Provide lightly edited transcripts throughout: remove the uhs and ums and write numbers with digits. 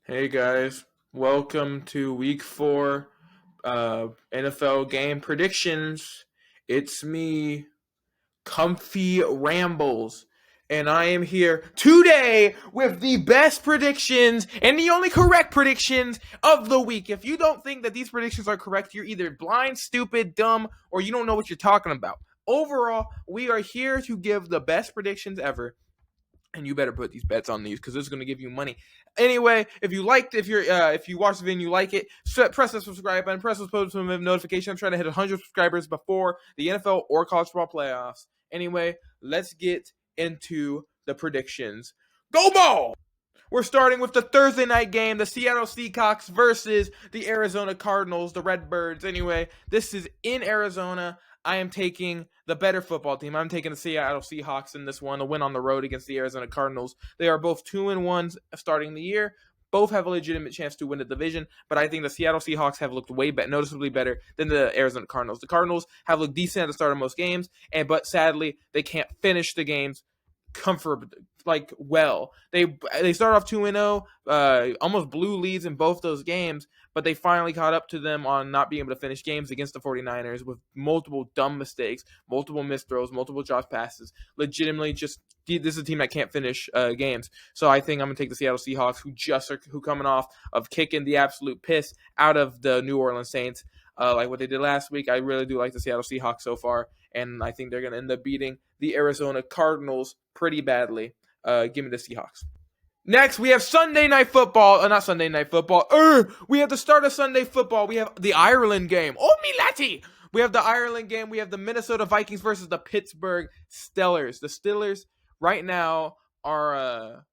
Hey guys, welcome to week 4 NFL game predictions. It's me, Kumph-E Rambles, and I am here today with the best predictions and the only correct predictions of the week. If you don't think that these predictions are correct, you're either blind, stupid, dumb, or you don't know what you're talking about. Overall, we are here to give the best predictions ever, and you better put these bets on these because this is going to give you money. Anyway, if you watch the video and you like it, press the subscribe button, press the post notification. I'm trying to hit 100 subscribers before the NFL or college football playoffs. Anyway, let's get into the predictions. Go Ball! We're starting with the Thursday night game, the Seattle Seahawks versus the Arizona Cardinals, the Redbirds. Anyway, this is in Arizona. I am taking the better football team. I'm taking the Seattle Seahawks in this one, a win on the road against the Arizona Cardinals. They are both 2-1 starting the year. Both have a legitimate chance to win the division, but I think the Seattle Seahawks have looked noticeably better than the Arizona Cardinals. The Cardinals have looked decent at the start of most games, but sadly, they can't finish the games well. They started off 2-0, almost blew leads in both those games, but they finally caught up to them on not being able to finish games against the 49ers with multiple dumb mistakes, multiple missed throws, multiple drop passes. Legitimately, this is a team that can't finish games. So I think I'm gonna take the Seattle Seahawks, who coming off of kicking the absolute piss out of the New Orleans Saints. Like what they did last week. I really do like the Seattle Seahawks so far, and I think they're going to end up beating the Arizona Cardinals pretty badly. Give me the Seahawks. Next, we have Sunday Night Football. Not Sunday Night Football. We have the start of Sunday Football. We have the Ireland game. Oh, Milati! We have the Ireland game. We have the Minnesota Vikings versus the Pittsburgh Steelers. The Steelers right now are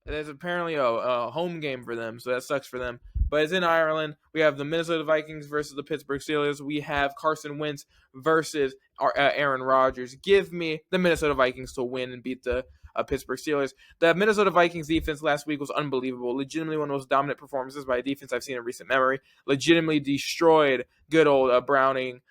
there's apparently a home game for them, so that sucks for them. But it's in Ireland. We have the Minnesota Vikings versus the Pittsburgh Steelers. We have Carson Wentz versus Aaron Rodgers. Give me the Minnesota Vikings to win and beat the Pittsburgh Steelers. The Minnesota Vikings defense last week was unbelievable. Legitimately one of the most dominant performances by a defense I've seen in recent memory. Legitimately destroyed good old Browning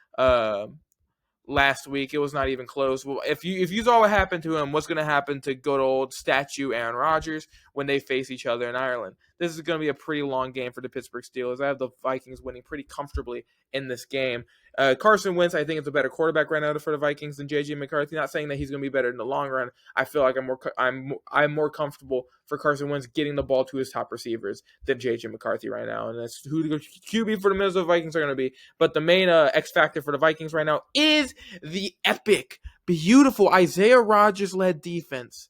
last week. It was not even close. Well, if you saw what happened to him, what's going to happen to good old statue Aaron Rodgers when they face each other in Ireland? This is going to be a pretty long game for the Pittsburgh Steelers. I have the Vikings winning pretty comfortably in this game. Carson Wentz, I think, is a better quarterback right now for the Vikings than J.J. McCarthy. Not saying that he's going to be better in the long run. I feel like I'm more comfortable for Carson Wentz getting the ball to his top receivers than J.J. McCarthy right now, and that's who the QB for the Minnesota Vikings are going to be. But the main X factor for the Vikings right now is the epic, beautiful Isaiah Rodgers-led defense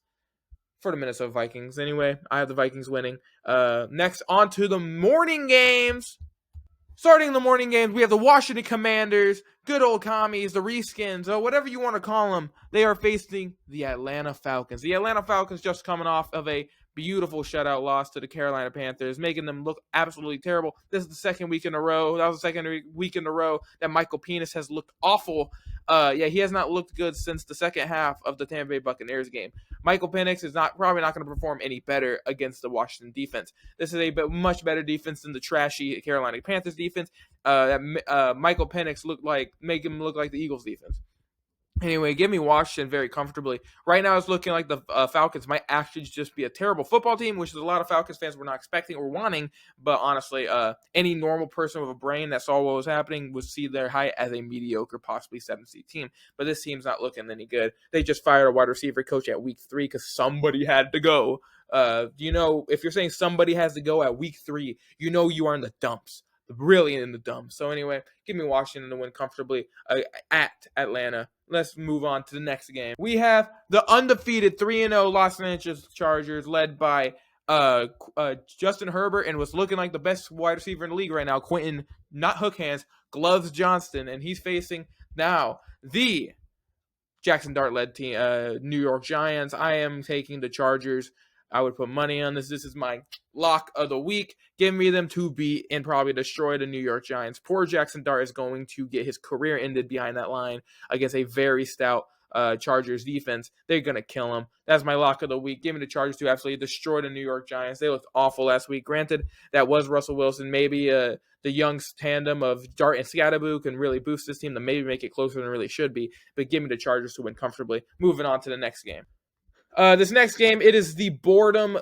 for the Minnesota Vikings. Anyway, I have the Vikings winning. Next, on to the morning games. Starting the morning games, we have the Washington Commanders, good old commies, the Reskins, or whatever you want to call them. They are facing the Atlanta Falcons. The Atlanta Falcons just coming off of a beautiful shutout loss to the Carolina Panthers, making them look absolutely terrible. This is the second week in a row. That was the second week in a row that Michael Penix has looked awful. He has not looked good since the second half of the Tampa Bay Buccaneers game. Michael Penix is probably not going to perform any better against the Washington defense. This is a much better defense than the trashy Carolina Panthers defense. Michael Penix make him look like the Eagles defense. Anyway, give me Washington very comfortably. Right now, it's looking like the Falcons might actually just be a terrible football team, which is a lot of Falcons fans were not expecting or wanting. But honestly, any normal person with a brain that saw what was happening would see their height as a mediocre, possibly 7th-seed team. But this team's not looking any good. They just fired a wide receiver coach at week 3 because somebody had to go. If you're saying somebody has to go at week 3, you are in the dumps. Really in the dumps. So anyway, give me Washington to win comfortably at Atlanta. Let's move on to the next game. We have the undefeated 3-0 Los Angeles Chargers led by Justin Herbert and was looking like the best wide receiver in the league right now, Quentin, not hook hands, gloves Johnston, and he's facing now the Jackson Dart-led team, New York Giants. I am taking the Chargers. I would put money on this. This is my lock of the week. Give me them to beat and probably destroy the New York Giants. Poor Jackson Dart is going to get his career ended behind that line against a very stout Chargers defense. They're going to kill him. That's my lock of the week. Give me the Chargers to absolutely destroy the New York Giants. They looked awful last week. Granted, that was Russell Wilson. Maybe the young tandem of Dart and Scatterboo can really boost this team to maybe make it closer than it really should be. But give me the Chargers to win comfortably. Moving on to the next game. This next game, it is the boredom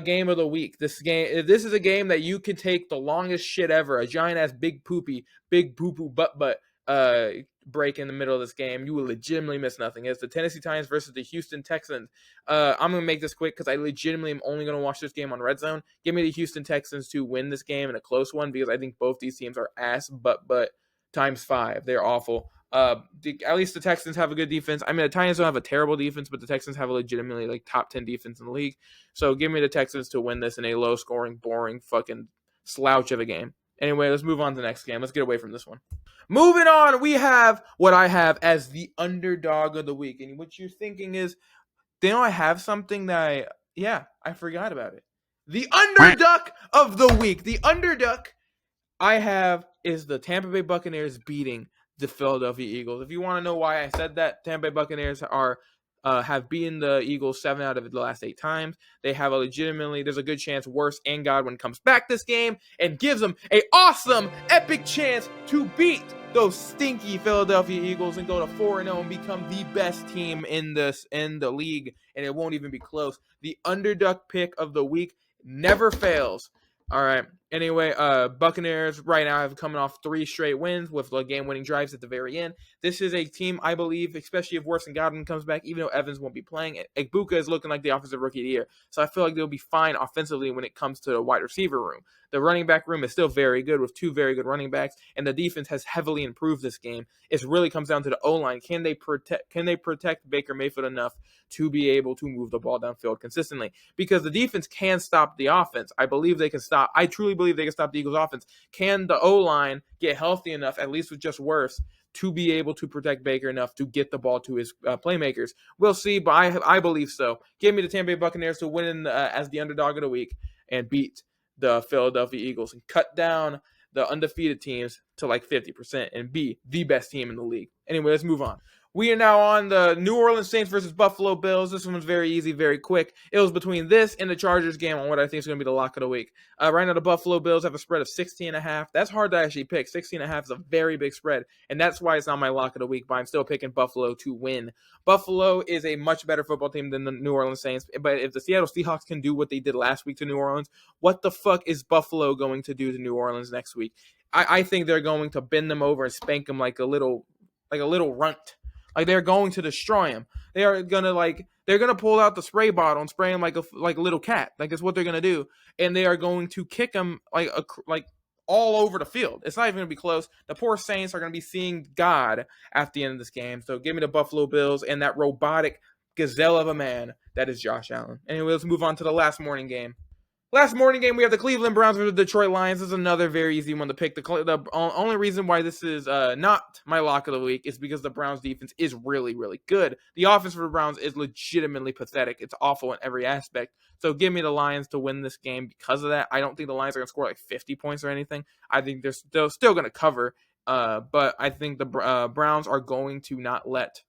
game of the week. This is a game that you can take the longest shit ever, a giant ass big poo poo butt uh, break in the middle of this game. You will legitimately miss nothing. It's the Tennessee Titans versus the Houston Texans. I'm gonna make this quick because I legitimately am only gonna watch this game on Red Zone. Give me the Houston Texans to win this game in a close one because I think both these teams are ass but times 5. They're awful. At least the Texans have a good defense. I mean, the Titans don't have a terrible defense, but the Texans have a legitimately like top 10 defense in the league. So give me the Texans to win this in a low scoring, boring, fucking slouch of a game. Anyway, let's move on to the next game. Let's get away from this one. Moving on, we have what I have as the underdog of the week. And what you're thinking is, don't I have something that I forgot about it. The underdog of the week. The underdog I have is the Tampa Bay Buccaneers beating the Philadelphia Eagles. If you want to know why I said that, Tampa Bay Buccaneers have beaten the Eagles 7 out of the last 8 times. They have there's a good chance Worse and Godwin comes back this game and gives them an awesome, epic chance to beat those stinky Philadelphia Eagles and go to 4-0 and become the best team in the league, and it won't even be close. The underdog pick of the week never fails. All right. Anyway, Buccaneers right now have coming off 3 straight wins with game-winning drives at the very end. This is a team, I believe, especially if Worse and Godwin comes back, even though Evans won't be playing, Egbuka is looking like the offensive rookie of the year. So I feel like they'll be fine offensively when it comes to the wide receiver room. The running back room is still very good with 2 very good running backs, and the defense has heavily improved this game. It really comes down to the O-line. Can they protect Baker Mayfield enough to be able to move the ball downfield consistently? Because the defense can stop the offense. I truly believe they can stop the Eagles' offense. Can the O-line get healthy enough, at least with just Worse, to be able to protect Baker enough to get the ball to his playmakers? We'll see, but I believe so. Give me the Tampa Bay Buccaneers to win as the underdog of the week and beat the Philadelphia Eagles and cut down the undefeated teams to like 50% and be the best team in the league. Anyway, let's move on. We are now on the New Orleans Saints versus Buffalo Bills. This one's very easy, very quick. It was between this and the Chargers game on what I think is going to be the lock of the week. Right now, the Buffalo Bills have a spread of 16.5. That's hard to actually pick. 16.5 is a very big spread, and that's why it's not my lock of the week, but I'm still picking Buffalo to win. Buffalo is a much better football team than the New Orleans Saints, but if the Seattle Seahawks can do what they did last week to New Orleans, what the fuck is Buffalo going to do to New Orleans next week? I think they're going to bend them over and spank them like a little runt. Like they're going to destroy him. They're gonna pull out the spray bottle and spray him like a little cat. Like that's what they're gonna do, and they are going to kick him like all over the field. It's not even gonna be close. The poor Saints are gonna be seeing God at the end of this game. So give me the Buffalo Bills and that robotic gazelle of a man that is Josh Allen. Anyway, let's move on to the last morning game. Last morning game, we have the Cleveland Browns versus the Detroit Lions. This is another very easy one to pick. The only reason why this is not my lock of the week is because the Browns defense is really, really good. The offense for the Browns is legitimately pathetic. It's awful in every aspect. So give me the Lions to win this game because of that. I don't think the Lions are going to score like 50 points or anything. I think they're still going to cover. But I think the Browns are going to not let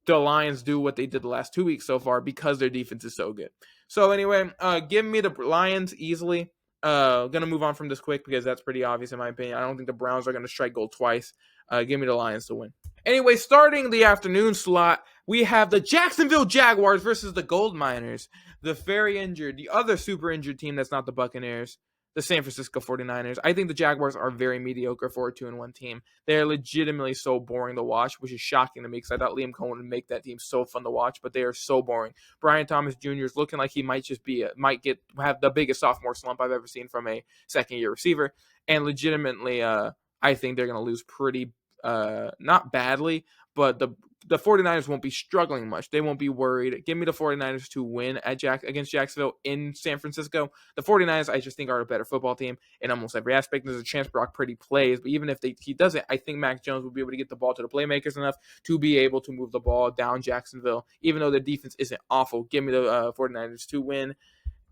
the Lions do what they did the last 2 weeks so far because their defense is so good. So anyway, give me the Lions easily. Gonna move on from this quick because that's pretty obvious in my opinion. I don't think the Browns are gonna strike gold twice. Give me the Lions to win. Anyway, starting the afternoon slot, we have the Jacksonville Jaguars versus the Gold Miners. The very injured, the other super injured team that's not the Buccaneers, the San Francisco 49ers. I think the Jaguars are very mediocre for a 2-1 team. They're legitimately so boring to watch, which is shocking to me because I thought Liam Cohen would make that team so fun to watch, but they are so boring. Brian Thomas Jr. is looking like he might have the biggest sophomore slump I've ever seen from a second-year receiver, and legitimately, I think they're going to lose pretty, not badly, but the 49ers won't be struggling much. They won't be worried. Give me the 49ers to win against Jacksonville in San Francisco. The 49ers, I just think, are a better football team in almost every aspect. There's a chance Brock Purdy plays, but even if he doesn't, I think Mac Jones will be able to get the ball to the playmakers enough to be able to move the ball down Jacksonville, even though the defense isn't awful. Give me the 49ers to win.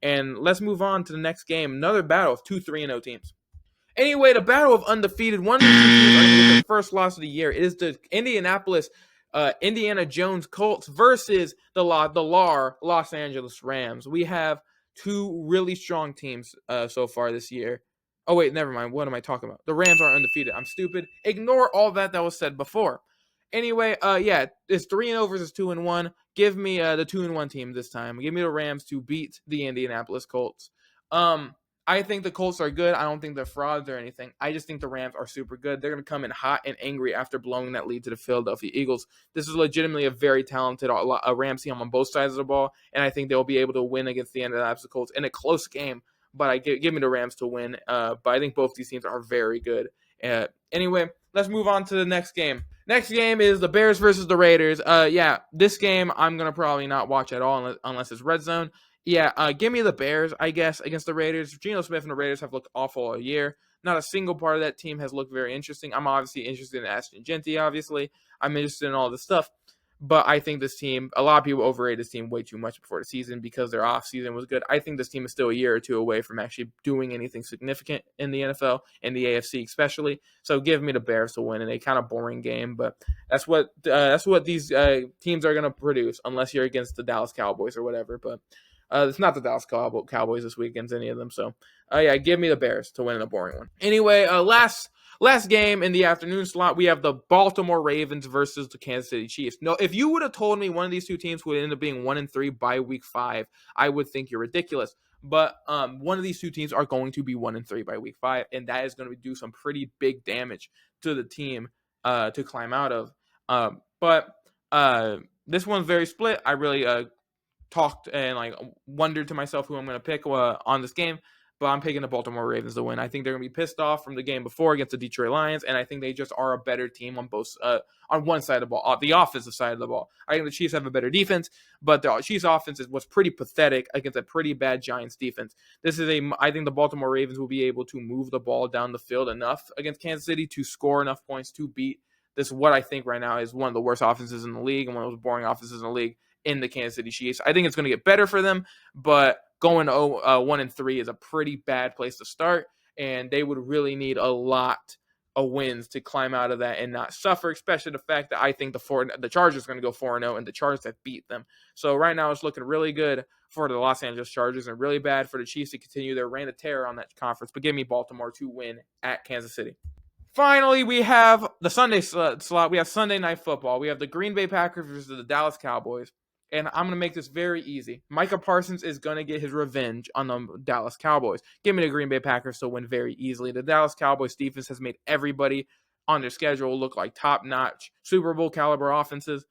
And let's move on to the next game. Another battle of 2 3-0 teams. Anyway, the battle of undefeated. One of these two teams are going to get their first loss of the year. It is the Indiana Jones Colts versus the Los Angeles Rams. We have 2 really strong teams so far this year. Oh, wait, never mind. What am I talking about? The Rams are undefeated. I'm stupid. Ignore all that was said before. Anyway, yeah, it's 3-0 versus 2-1. Give me the 2-1 team this time. Give me the Rams to beat the Indianapolis Colts. I think the Colts are good. I don't think they're frauds or anything. I just think the Rams are super good. They're going to come in hot and angry after blowing that lead to the Philadelphia Eagles. This is legitimately a very talented Rams team on both sides of the ball, and I think they'll be able to win against the Indianapolis Colts in a close game. But I give me the Rams to win. But I think both these teams are very good. Anyway, let's move on to the next game. Next game is the Bears versus the Raiders. Yeah, this game I'm gonna probably not watch at all unless it's red zone. Yeah, give me the Bears, I guess, against the Raiders. Geno Smith and the Raiders have looked awful all year. Not a single part of that team has looked very interesting. I'm obviously interested in Ashton Genty, obviously. I'm interested in all this stuff. But I think this team, a lot of people overrated this team way too much before the season because their offseason was good. I think this team is still a year or two away from actually doing anything significant in the NFL, in the AFC especially. So give me the Bears to win in a kind of boring game, but that's what these teams are going to produce unless you're against the Dallas Cowboys or whatever. But it's not the Dallas Cowboys this week against any of them. So yeah, give me the Bears to win in a boring one. Anyway, last game in the afternoon slot, we have the Baltimore Ravens versus the Kansas City Chiefs. No, if you would have told me one of these two teams would end up being 1-3 by week 5, I would think you're ridiculous. But one of these two teams are going to be 1-3 by week 5, and that is going to do some pretty big damage to the team to climb out of. But this one's very split. I really talked and wondered to myself who I'm going to pick on this game. But I'm picking the Baltimore Ravens to win. I think they're going to be pissed off from the game before against the Detroit Lions, and I think they just are a better team on one side of the ball, the offensive side of the ball. I think the Chiefs have a better defense, but the Chiefs' offense was pretty pathetic against a pretty bad Giants defense. I think the Baltimore Ravens will be able to move the ball down the field enough against Kansas City to score enough points to beat this, what I think right now is one of the worst offenses in the league and one of those boring offenses in the league in the Kansas City Chiefs. I think it's going to get better for them, but going 1-3 is a pretty bad place to start, and they would really need a lot of wins to climb out of that and not suffer, especially the fact that I think the Chargers are going to go 4-0, and the Chargers have beat them. So right now it's looking really good for the Los Angeles Chargers and really bad for the Chiefs to continue their reign of terror on that conference, but give me Baltimore to win at Kansas City. Finally, we have the Sunday slot. We have Sunday Night Football. We have the Green Bay Packers versus the Dallas Cowboys. And I'm going to make this very easy. Micah Parsons is going to get his revenge on the Dallas Cowboys. Give me the Green Bay Packers to win very easily. The Dallas Cowboys defense has made everybody on their schedule look like top-notch Super Bowl caliber offenses.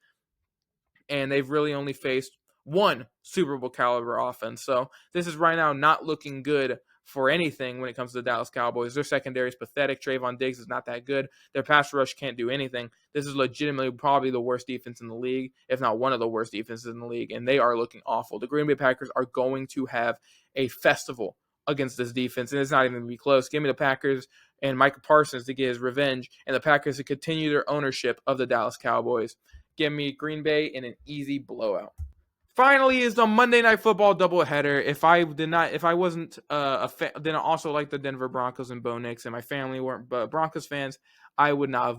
And they've really only faced one Super Bowl caliber offense. So this is right now not looking good for anything when it comes to the Dallas Cowboys. Their secondary is pathetic. Trayvon Diggs is not that good. Their pass rush can't do anything. This is legitimately probably the worst defense in the league, if not one of the worst defenses in the league, and they are looking awful. The Green Bay Packers are going to have a festival against this defense, and it's not even going to be close. Give me the Packers and Micah Parsons to get his revenge, and the Packers to continue their ownership of the Dallas Cowboys. Give me Green Bay in an easy blowout. Finally is the Monday Night Football doubleheader. If I wasn't a fan, then I also like the Denver Broncos and Bo Nix, and my family weren't Broncos fans, I would not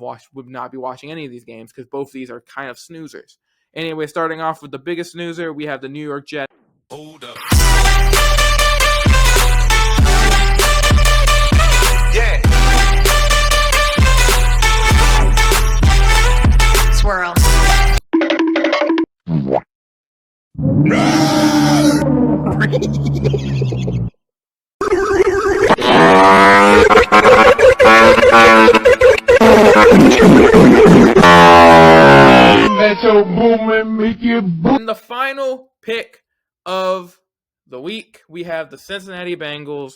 be watching any of these games because both of these are kind of snoozers. Anyway, starting off with the biggest snoozer, we have the New York Jets. Hold up. Yeah. Swirl. In the final pick of the week, we have the Cincinnati Bengals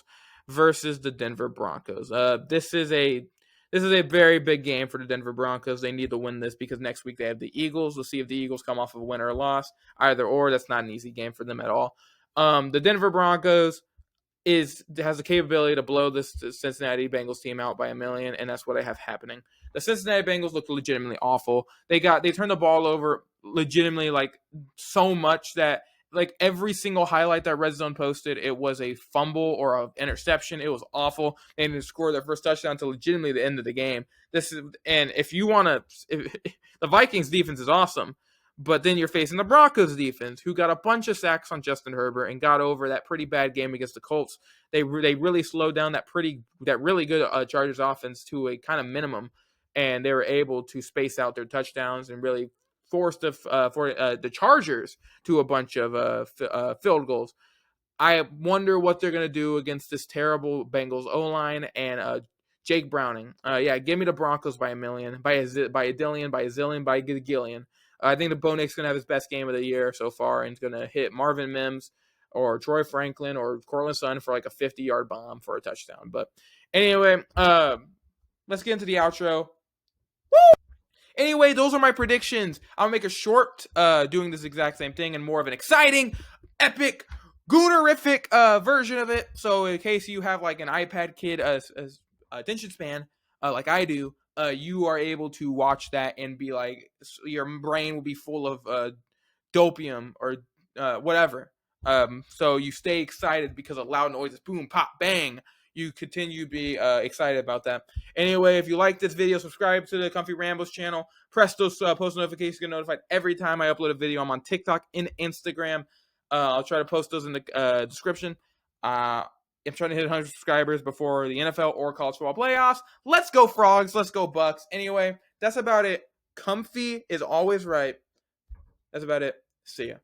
versus the Denver Broncos. This is a very big game for the Denver Broncos. They need to win this because next week they have the Eagles. We'll see if the Eagles come off of a win or a loss. Either or, that's not an easy game for them at all. The Denver Broncos has the capability to blow this Cincinnati Bengals team out by 1 million, and that's what I have happening. The Cincinnati Bengals look legitimately awful. They turned the ball over legitimately so much that every single highlight that Red Zone posted, it was a fumble or an interception. It was awful. They didn't score their first touchdown until legitimately the end of the game. If you want to, the Vikings defense is awesome, but then you're facing the Broncos defense, who got a bunch of sacks on Justin Herbert and got over that pretty bad game against the Colts. They really slowed down that really good Chargers offense to a kind of minimum. and they were able to space out their touchdowns and really force the Chargers to a bunch of field goals. I wonder what they're going to do against this terrible Bengals O-line and Jake Browning. Yeah, give me the Broncos by a million, by a dillion, by a zillion, by a gillion. I think the Bo Nick's going to have his best game of the year so far, and he's going to hit Marvin Mims or Troy Franklin or Cortland Sutton for like a 50-yard bomb for a touchdown. But anyway, let's get into the outro. Anyway, those are my predictions. I'll make a short doing this exact same thing and more of an exciting, epic, goonerific version of it. So in case you have like an iPad kid attention span like I do, you are able to watch that and be like, your brain will be full of dopium or whatever. So you stay excited because of loud noises, boom, pop, bang. You continue to be excited about that. Anyway, if you like this video, subscribe to the Kumph-E Rambles channel. Press those post notifications to get notified every time I upload a video. I'm on TikTok and Instagram. I'll try to post those in the description. I'm trying to hit 100 subscribers before the NFL or college football playoffs. Let's go Frogs. Let's go Bucks. Anyway, that's about it. Kumph-E is always right. That's about it. See ya.